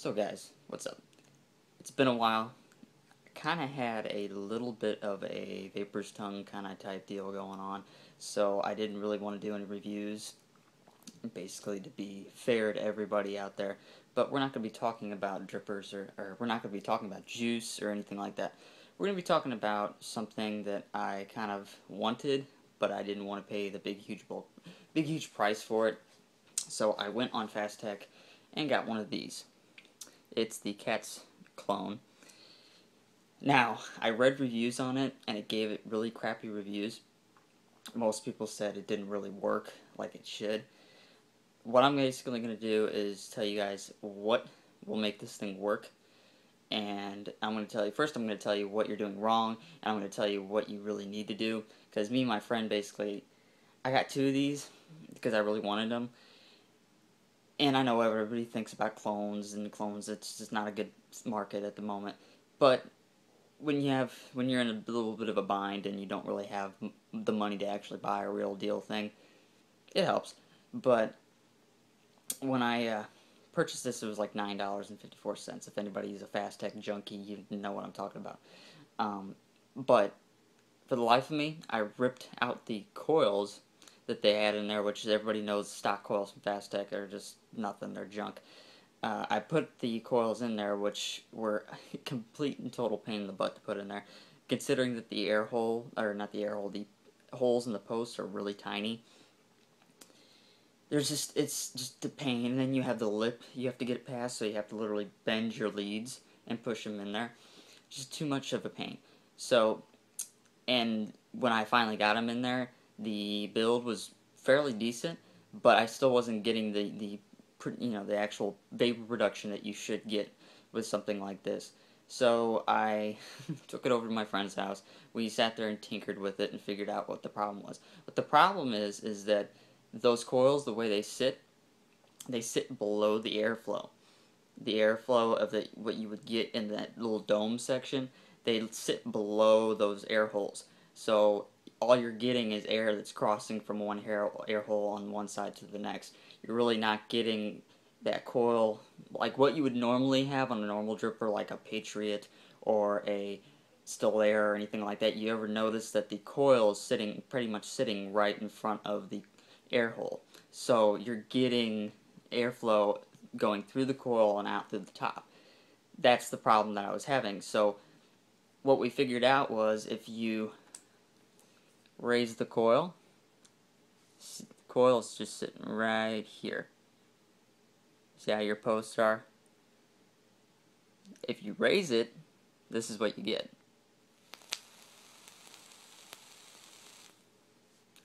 So guys, what's up? It's been a while. I kind of had a little bit of a vapor's tongue kind of type deal going on, so I didn't really want to do any reviews, basically to be fair to everybody out there. But we're not going to be talking about drippers or we're not going to be talking about juice or anything like that. We're going to be talking about something that I kind of wanted, but I didn't want to pay the big huge price for it. So I went on Fastech and got one of these. It's the Cat's clone. Now, I read reviews on it, and it gave it really crappy reviews. Most people said it didn't really work like it should. What I'm basically going to do is tell you guys what will make this thing work, and I'm going to tell you, first I'm going to tell you what you're doing wrong, and I'm going to tell you what you really need to do, because me and my friend basically, I got two of these because I really wanted them, and I know everybody thinks about clones, it's just not a good market at the moment, but when you're in a little bit of a bind and you don't really have the money to actually buy a real deal thing, it helps. But when I purchased this, it was like $9.54. If anybody's a Fastech junkie, you know what I'm talking about. But for the life of me, I ripped out the coils that they had in there, which everybody knows stock coils from Fastech are just nothing, they're junk. I put the coils in there, which were a complete and total pain in the butt to put in there, considering that the air hole, or not the air hole, the holes in the posts are really tiny. It's just a pain, and then you have the lip you have to get it past, so you have to literally bend your leads and push them in there. Just too much of a pain. So, and when I finally got them in there, the build was fairly decent, but I still wasn't getting the the actual vapor production that you should get with something like this. So I took it over to my friend's house. We sat there and tinkered with it and figured out what the problem was. What the problem is that those coils, the way they sit below the airflow. The airflow of what you would get in that little dome section, they sit below those air holes. So all you're getting is air that's crossing from one air hole on one side to the next. You're really not getting that coil like what you would normally have on a normal dripper, like a Patriot or a Still Air or anything like that. You ever notice that the coil is pretty much sitting right in front of the air hole, so you're getting airflow going through the coil and out through the top. That's the problem that I was having. So what we figured out was if you raise the coil is just sitting right here. See how your posts are? If you raise it, this is what you get.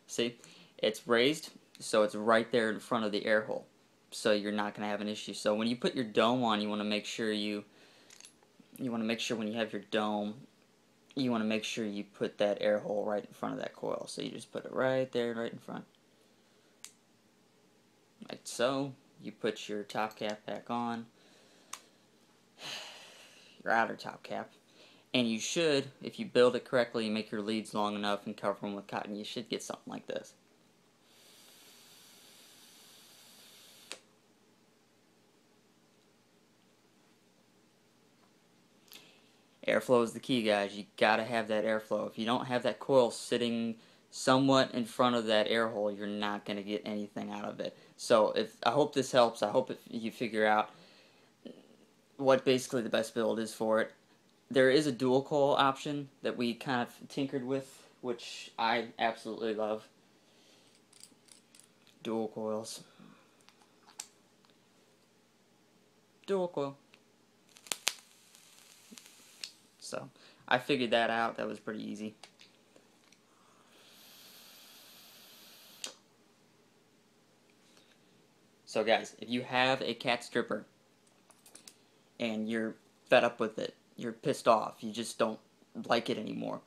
See? It's raised, so it's right there in front of the air hole. So you're not going to have an issue. So when you put your dome on, you want to make sure when you have your dome, you want to make sure you put that air hole right in front of that coil. So you just put it right there, right in front. Like so. You put your top cap back on, your outer top cap, and you should, if you build it correctly and make your leads long enough and cover them with cotton, you should get something like this. Airflow is the key, guys. You gotta have that airflow. If you don't have that coil sitting somewhat in front of that air hole, you're not gonna get anything out of it. So I hope this helps. I hope you figure out what basically the best build is for it. There is a dual coil option that we kind of tinkered with, which I absolutely love. Dual coils. Dual coil. So I figured that out. That was pretty easy. So guys, if you have a cat stripper and you're fed up with it, you're pissed off, you just don't like it anymore,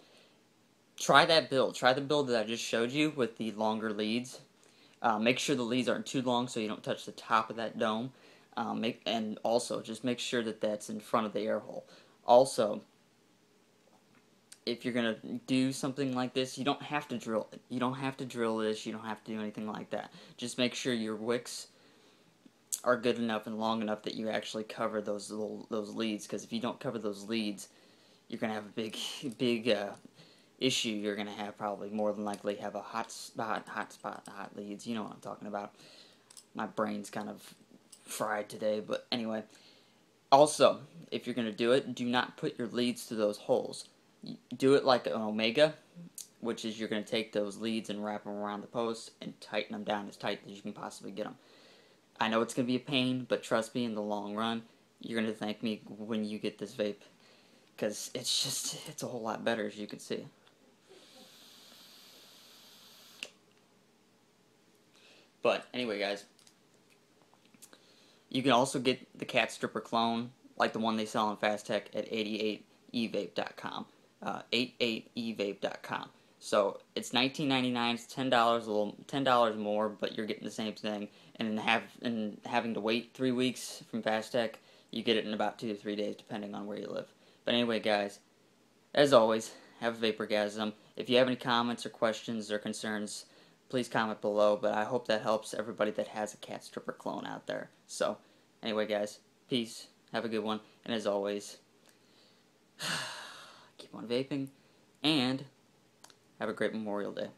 try that build. Try the build that I just showed you with the longer leads. Make sure the leads aren't too long so you don't touch the top of that dome. And also just make sure that that's in front of the air hole. Also, if you're going to do something like this, you don't have to drill it. You don't have to drill this. You don't have to do anything like that. Just make sure your wicks are good enough and long enough that you actually cover those leads. Because if you don't cover those leads, you're gonna have a big issue. You're gonna have probably more than likely have a hot leads. You know what I'm talking about. My brain's kind of fried today, but anyway. Also, if you're gonna do it, do not put your leads through those holes. Do it like an omega, which is you're gonna take those leads and wrap them around the post and tighten them down as tight as you can possibly get them. I know it's going to be a pain, but trust me, in the long run, you're going to thank me when you get this vape. Because it's a whole lot better, as you can see. But, anyway, guys, you can also get the cat stripper clone, like the one they sell on Fastech at 88evape.com. 88evape.com. So, it's $19.99, it's $10, $10 more, but you're getting the same thing. And having to wait 3 weeks from Fastech, you get it in about 2 to 3 days, depending on where you live. But anyway, guys, as always, have a vaporgasm. If you have any comments or questions or concerns, please comment below. But I hope that helps everybody that has a cat stripper clone out there. So, anyway, guys, peace. Have a good one. And as always, keep on vaping. And have a great Memorial Day.